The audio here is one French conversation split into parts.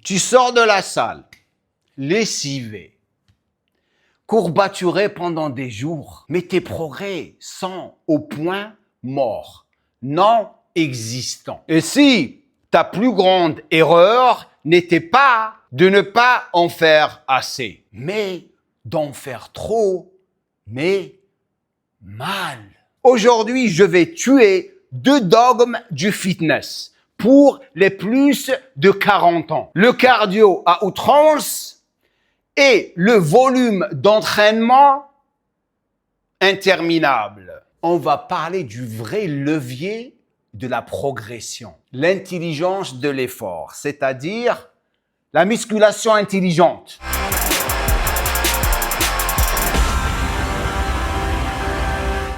Tu sors de la salle, lessivé, courbaturé pendant des jours, mais tes progrès sont au point mort, non existants. Et si ta plus grande erreur n'était pas de ne pas en faire assez, mais d'en faire trop, mais mal. Aujourd'hui, je vais tuer 2 dogmes du fitness pour les plus de 40 ans. Le cardio à outrance et le volume d'entraînement interminable. On va parler du vrai levier de la progression, l'intelligence de l'effort, c'est-à-dire la musculation intelligente.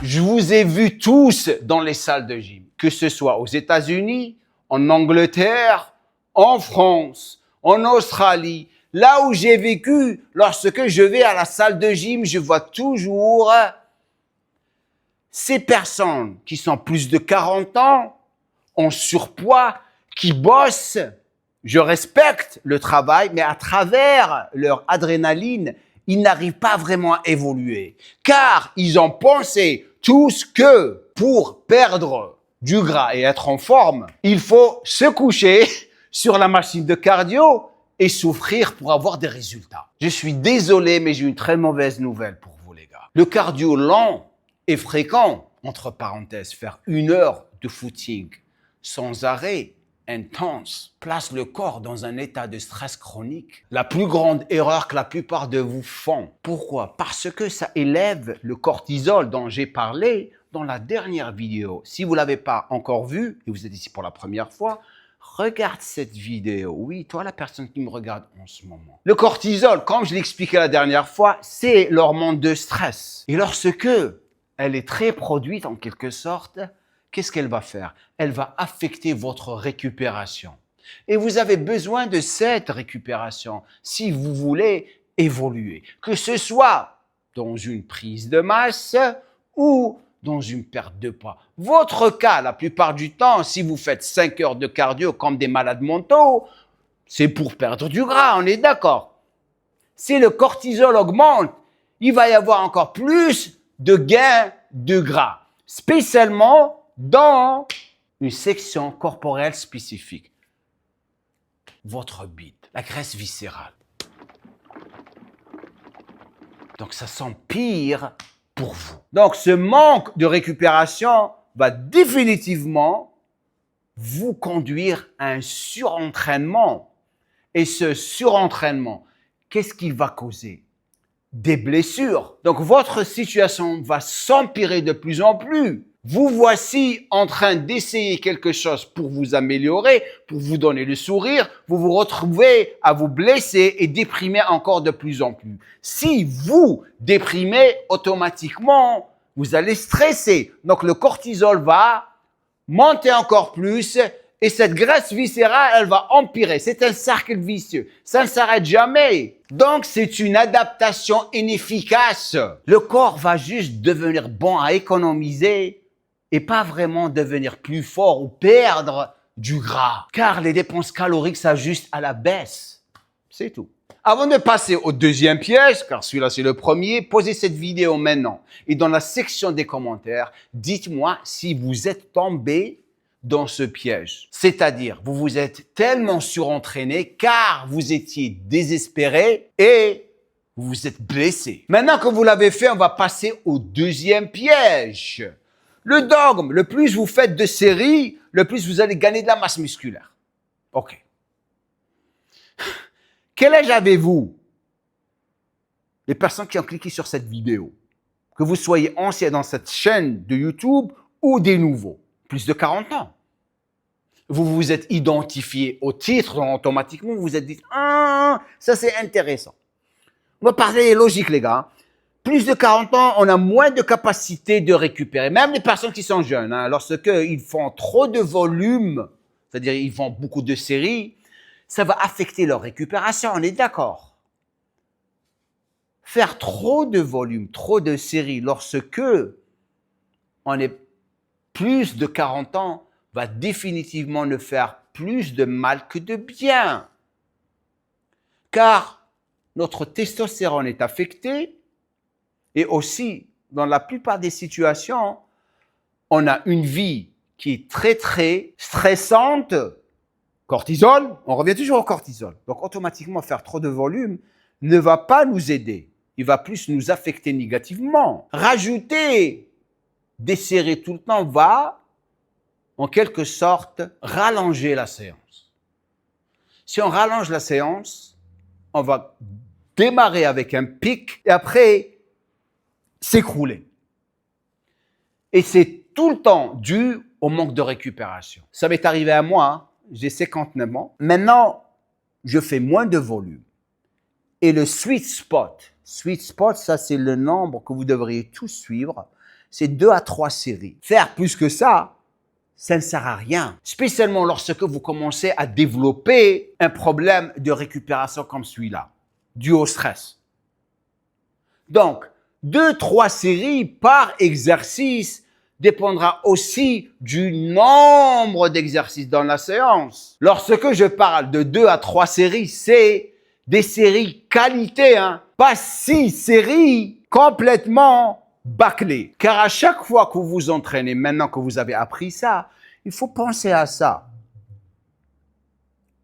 Je vous ai vus tous dans les salles de gym, que ce soit aux États-Unis, en Angleterre, en France, en Australie. Là où j'ai vécu, lorsque je vais à la salle de gym, je vois toujours ces personnes qui sont plus de 40 ans, en surpoids, qui bossent. Je respecte le travail, mais à travers leur adrénaline, ils n'arrivent pas vraiment à évoluer. Car ils ont pensé tous que pour perdre du gras et être en forme, il faut se coucher sur la machine de cardio et souffrir pour avoir des résultats. Je suis désolé, mais j'ai une très mauvaise nouvelle pour vous, les gars. Le cardio lent et fréquent, entre parenthèses, faire 1 heure de footing sans arrêt, intense, place le corps dans un état de stress chronique. La plus grande erreur que la plupart de vous font. Pourquoi? Parce que ça élève le cortisol dont j'ai parlé dans la dernière vidéo. Si vous ne l'avez pas encore vu et vous êtes ici pour la première fois, regarde cette vidéo. Oui, toi, la personne qui me regarde en ce moment. Le cortisol, comme je l'ai expliqué la dernière fois, c'est l'hormone de stress. Et lorsque elle est très produite en quelque sorte, qu'est-ce qu'elle va faire? Elle va affecter votre récupération. Et vous avez besoin de cette récupération si vous voulez évoluer. Que ce soit dans une prise de masse ou dans une perte de poids. Votre cas, la plupart du temps, si vous faites 5 heures de cardio comme des malades mentaux, c'est pour perdre du gras, on est d'accord. Si le cortisol augmente, il va y avoir encore plus de gains de gras, spécialement dans une section corporelle spécifique. Votre bite, la graisse viscérale. Donc ça s'empire pour vous. Donc ce manque de récupération va définitivement vous conduire à un surentraînement. Et ce surentraînement, qu'est-ce qu'il va causer? Des blessures. Donc votre situation va s'empirer de plus en plus. Vous voici en train d'essayer quelque chose pour vous améliorer, pour vous donner le sourire. Vous vous retrouvez à vous blesser et déprimer encore de plus en plus. Si vous déprimez, automatiquement, vous allez stresser. Donc le cortisol va monter encore plus et cette graisse viscérale, elle va empirer. C'est un cercle vicieux. Ça ne s'arrête jamais. Donc, c'est une adaptation inefficace. Le corps va juste devenir bon à économiser et pas vraiment devenir plus fort ou perdre du gras. Car les dépenses caloriques s'ajustent à la baisse. C'est tout. Avant de passer au deuxième piège, car celui-là c'est le premier, posez cette vidéo maintenant. Et dans la section des commentaires, dites-moi si vous êtes tombé dans ce piège. C'est-à-dire, vous vous êtes tellement surentraîné car vous étiez désespéré et vous vous êtes blessé. Maintenant que vous l'avez fait, on va passer au deuxième piège. Le dogme, le plus vous faites de séries, le plus vous allez gagner de la masse musculaire. OK. Quel âge avez-vous? Les personnes qui ont cliqué sur cette vidéo, que vous soyez ancien dans cette chaîne de YouTube ou des nouveaux, plus de 40 ans. Vous vous êtes identifié au titre, donc automatiquement vous vous êtes dit « Ah, ça c'est intéressant ». On va parler logique les gars. Plus de 40 ans, on a moins de capacité de récupérer. Même les personnes qui sont jeunes, lorsqu'ils font trop de volume, c'est-à-dire ils font beaucoup de séries, ça va affecter leur récupération, on est d'accord. Faire trop de volume, trop de séries, lorsque on est plus de 40 ans, va définitivement ne faire plus de mal que de bien. car notre testostérone est affecté et aussi, dans la plupart des situations, on a une vie qui est très stressante. Cortisol, on revient toujours au cortisol. Donc automatiquement, faire trop de volume ne va pas nous aider. Il va plus nous affecter négativement. Rajouter des séries tout le temps va, en quelque sorte, rallonger la séance. Si on rallonge la séance, on va démarrer avec un pic et après s'écrouler. Et c'est tout le temps dû au manque de récupération. Ça m'est arrivé à moi, hein. J'ai 59 ans. Maintenant, je fais moins de volume. Et le sweet spot, ça c'est le nombre que vous devriez tous suivre, c'est 2 à 3 séries. Faire plus que ça ne sert à rien. Spécialement lorsque vous commencez à développer un problème de récupération comme celui-là, dû au stress. Donc, 2-3 séries par exercice dépendra aussi du nombre d'exercices dans la séance. Lorsque je parle de 2 à 3 séries, c'est des séries qualité, hein, pas 6 séries complètement bâclées. Car à chaque fois que vous vous entraînez, maintenant que vous avez appris ça, il faut penser à ça.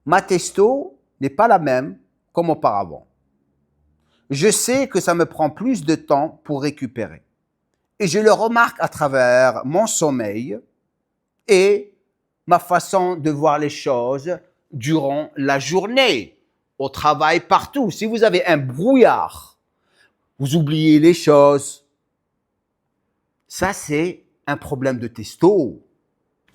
Ma testo n'est pas la même comme auparavant. Je sais que ça me prend plus de temps pour récupérer. Et je le remarque à travers mon sommeil et ma façon de voir les choses durant la journée, au travail, partout. Si vous avez un brouillard, vous oubliez les choses. Ça, c'est un problème de testo.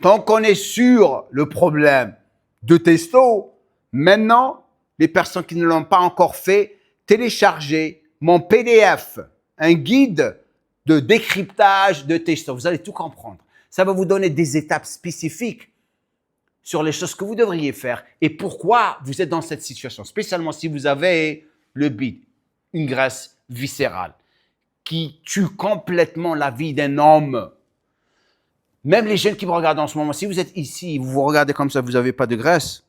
Tant qu'on est sur le problème de testo, maintenant, les personnes qui ne l'ont pas encore fait, téléchargez mon PDF, un guide de décryptage de testo. Vous allez tout comprendre. Ça va vous donner des étapes spécifiques sur les choses que vous devriez faire et pourquoi vous êtes dans cette situation. Spécialement si vous avez le bide, une graisse viscérale qui tue complètement la vie d'un homme. Même les jeunes qui me regardent en ce moment, si vous êtes ici, vous vous regardez comme ça, vous n'avez pas de graisse,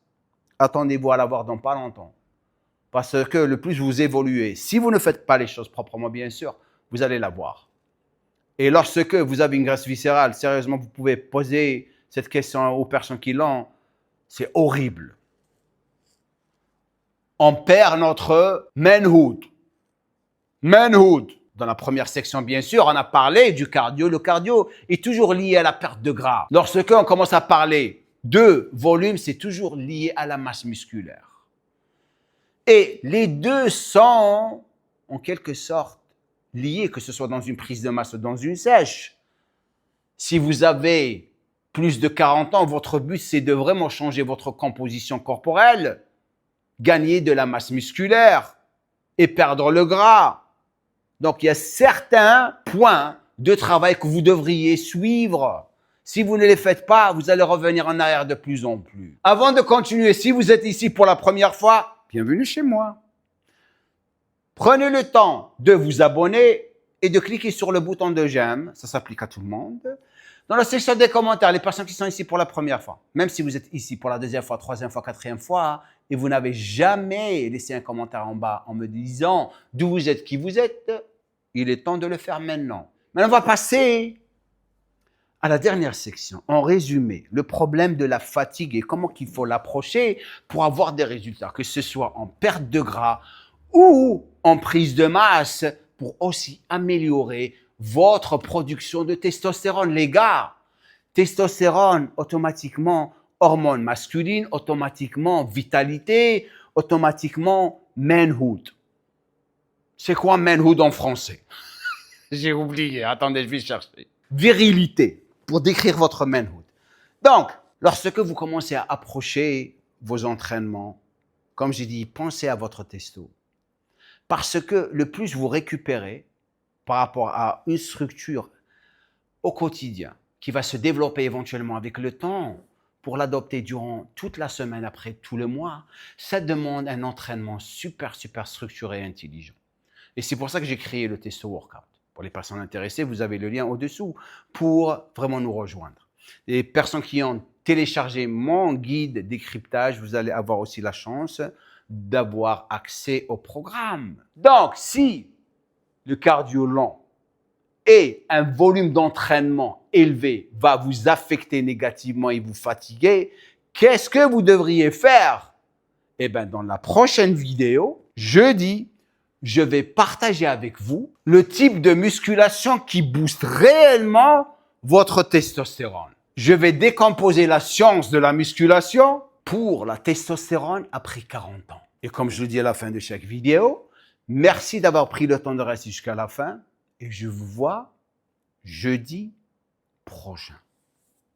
attendez-vous à l'avoir dans pas longtemps. Parce que le plus vous évoluez, si vous ne faites pas les choses proprement, bien sûr, vous allez l'avoir. Et lorsque vous avez une graisse viscérale, sérieusement, vous pouvez poser cette question aux personnes qui l'ont. C'est horrible. On perd notre manhood. Manhood. Dans la première section, bien sûr, on a parlé du cardio. Le cardio est toujours lié à la perte de gras. Lorsque on commence à parler de volume, c'est toujours lié à la masse musculaire. Et les deux sont, en quelque sorte, liés, que ce soit dans une prise de masse ou dans une sèche. Si vous avez plus de 40 ans, votre but, c'est de vraiment changer votre composition corporelle, gagner de la masse musculaire et perdre le gras. Donc, il y a certains points de travail que vous devriez suivre. Si vous ne les faites pas, vous allez revenir en arrière de plus en plus. Avant de continuer, si vous êtes ici pour la première fois, bienvenue chez moi. Prenez le temps de vous abonner et de cliquer sur le bouton de j'aime. Ça s'applique à tout le monde. Dans la section des commentaires, les personnes qui sont ici pour la première fois, même si vous êtes ici pour la deuxième fois, troisième fois, quatrième fois, et vous n'avez jamais laissé un commentaire en bas en me disant d'où vous êtes, qui vous êtes, il est temps de le faire maintenant. Maintenant, on va passer à la dernière section. En résumé, le problème de la fatigue et comment il faut l'approcher pour avoir des résultats, que ce soit en perte de gras ou en prise de masse pour aussi améliorer votre production de testostérone. Les gars, testostérone, automatiquement, hormone masculine, automatiquement, vitalité, automatiquement, manhood. C'est quoi manhood en français? J'ai oublié, attendez, je vais chercher. Virilité, pour décrire votre manhood. Donc, lorsque vous commencez à approcher vos entraînements, comme j'ai dit, pensez à votre testo. Parce que le plus vous récupérez par rapport à une structure au quotidien qui va se développer éventuellement avec le temps pour l'adopter durant toute la semaine, après tout le mois, ça demande un entraînement super structuré et intelligent. Et c'est pour ça que j'ai créé le Testo Workout. Pour les personnes intéressées, vous avez le lien au-dessous pour vraiment nous rejoindre. Les personnes qui ont téléchargé mon guide décryptage, vous allez avoir aussi la chance d'avoir accès au programme. Donc, si le cardio lent et un volume d'entraînement élevé va vous affecter négativement et vous fatiguer, qu'est-ce que vous devriez faire? Eh bien, dans la prochaine vidéo, jeudi, je vais partager avec vous le type de musculation qui booste réellement votre testostérone. Je vais décomposer la science de la musculation pour la testostérone après 40 ans. Et comme je le dis à la fin de chaque vidéo, merci d'avoir pris le temps de rester jusqu'à la fin et je vous vois jeudi prochain.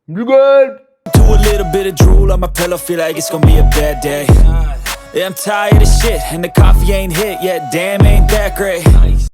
Google! Do a little bit of drool on my pillow, feel like it's gonna be a bad day. Yeah, I'm tired of shit, and the coffee ain't hit yet, damn, ain't that great.